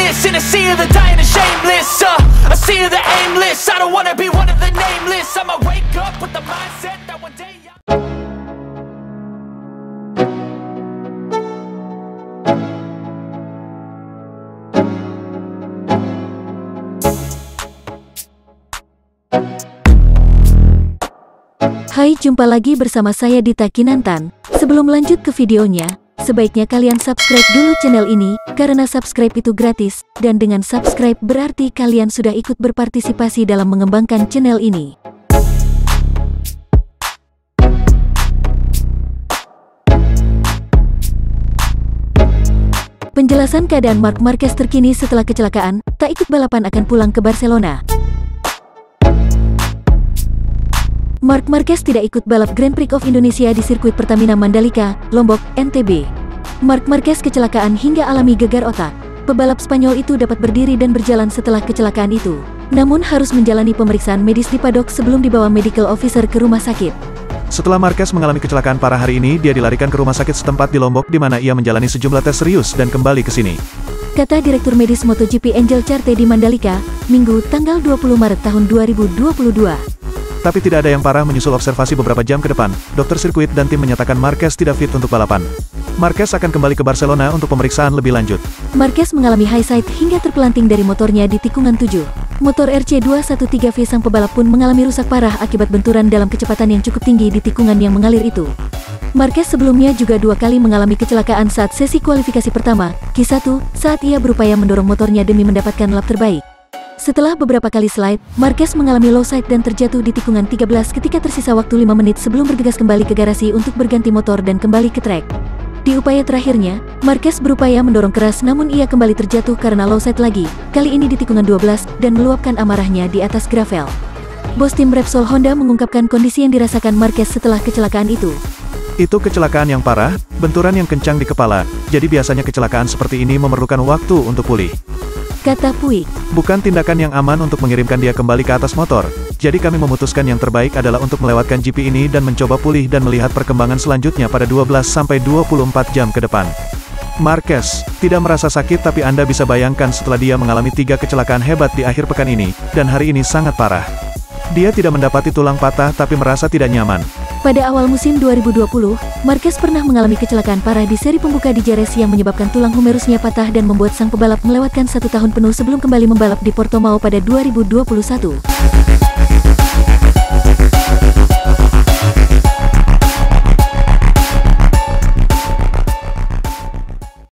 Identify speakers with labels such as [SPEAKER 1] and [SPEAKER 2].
[SPEAKER 1] famous in a sea of the dying and shameless. A sea of the aimless. I don't wanna be one of the nameless. I'ma wake up with the mindset that one day
[SPEAKER 2] Hai, jumpa lagi bersama saya Dita Kinantan. Sebelum lanjut ke videonya, sebaiknya kalian subscribe dulu channel ini, karena subscribe itu gratis, dan dengan subscribe berarti kalian sudah ikut berpartisipasi dalam mengembangkan channel ini. Penjelasan keadaan Marc Marquez terkini setelah kecelakaan, tak ikut balapan akan pulang ke Barcelona. Marc Marquez tidak ikut balap Grand Prix of Indonesia di sirkuit Pertamina Mandalika, Lombok, NTB. Marc Marquez kecelakaan hingga alami gegar otak. Pebalap Spanyol itu dapat berdiri dan berjalan setelah kecelakaan itu, namun harus menjalani pemeriksaan medis di paddock sebelum dibawa medical officer ke rumah sakit.
[SPEAKER 3] Setelah Marquez mengalami kecelakaan parah hari ini, dia dilarikan ke rumah sakit setempat di Lombok di mana ia menjalani sejumlah tes serius dan kembali ke sini.
[SPEAKER 2] Kata Direktur Medis MotoGP Angel Charte di Mandalika, Minggu, tanggal 20 Maret tahun 2022.
[SPEAKER 3] Tapi tidak ada yang parah. Menyusul observasi beberapa jam ke depan, dokter sirkuit dan tim menyatakan Marquez tidak fit untuk balapan. Marquez akan kembali ke Barcelona untuk pemeriksaan lebih lanjut.
[SPEAKER 2] Marquez mengalami high side hingga terpelanting dari motornya di tikungan 7. Motor RC213V sang pebalap pun mengalami rusak parah akibat benturan dalam kecepatan yang cukup tinggi di tikungan yang mengalir itu. Marquez sebelumnya juga 2 kali mengalami kecelakaan saat sesi kualifikasi pertama, Q1, saat ia berupaya mendorong motornya demi mendapatkan lap terbaik. Setelah beberapa kali slide, Marquez mengalami low side dan terjatuh di tikungan 13 ketika tersisa waktu 5 menit sebelum bergegas kembali ke garasi untuk berganti motor dan kembali ke trek. Di upaya terakhirnya, Marquez berupaya mendorong keras namun ia kembali terjatuh karena low side lagi, kali ini di tikungan 12, dan meluapkan amarahnya di atas gravel. Bos tim Repsol Honda mengungkapkan kondisi yang dirasakan Marquez setelah kecelakaan itu.
[SPEAKER 3] Itu kecelakaan yang parah, benturan yang kencang di kepala, jadi biasanya kecelakaan seperti ini memerlukan waktu untuk pulih.
[SPEAKER 2] Kata Puig.
[SPEAKER 3] Bukan tindakan yang aman untuk mengirimkan dia kembali ke atas motor, jadi kami memutuskan yang terbaik adalah untuk melewatkan GP ini dan mencoba pulih dan melihat perkembangan selanjutnya pada 12-24 jam ke depan. Marquez tidak merasa sakit, tapi Anda bisa bayangkan setelah dia mengalami 3 kecelakaan hebat di akhir pekan ini, dan hari ini sangat parah. Dia tidak mendapati tulang patah tapi merasa tidak nyaman.
[SPEAKER 2] Pada awal musim 2020, Marquez pernah mengalami kecelakaan parah di seri pembuka di Jerez yang menyebabkan tulang humerusnya patah dan membuat sang pebalap melewatkan 1 tahun penuh sebelum kembali membalap di Portimao pada 2021.